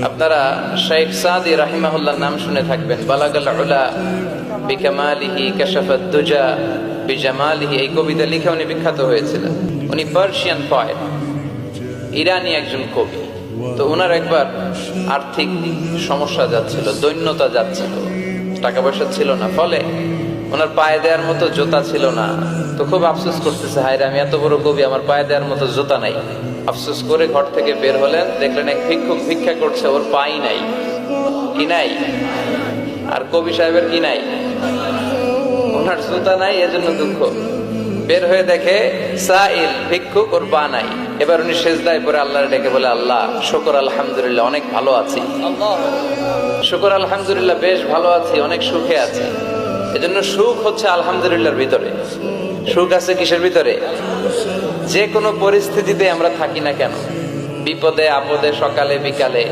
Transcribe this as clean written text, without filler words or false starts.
আপনারা শেখ সাদি রাহিমাহুল্লাহ নাম শুনে থাকবেন। বালাগাল উলা বিকামালিহি কাশাফাদ দুজা বিজামালিহি, এই কবিতা লিখে উনি বিখ্যাত হয়েছিলেন। উনি পার্সিয়ান পয়েট, ইরানি একজন কবি। তো ওনার একবার আর্থিক সমস্যা যাচ্ছিল, দৈন্যতা যাচ্ছিল, টাকা পয়সা ছিল না, ফলে ওনার পায়ে দেওয়ার মতো জুতা ছিল না। তো খুব আফসোস করতেছে, হায়রে আমি এত বড় কবি, আমার পায়ে দেওয়ার মতো জুতা নাই। আফসোস করে ঘর থেকে বের হলেন, দেখলেন এক ভিক্ষুক ভিক্ষা করছে, ওর পাই নাই, কি নাই, আর কবি সাহেবের কি নাই, ওনার জুতা নাই, এজন্য দুঃখ। বের হয়ে দেখে সাইল ভিক্ষুক, ওর পা নাই। এবার উনি সেজদায় পড়ে আল্লাহর ডেকে বলে, আল্লাহ শুকর আলহামদুলিল্লাহ, অনেক ভালো আছি, শুকর আলহামদুলিল্লাহ, বেশ ভালো আছি, অনেক সুখে আছি। এজন্য সুখ হচ্ছে আলহামদুলিল্লাহর ভিতরে। সুখ আছে কিসের ভিতরে? যে কোনো পরিস্থিতিতে আমরা থাকি না কেন, বিপদে আপদে, সকালে বিকালে,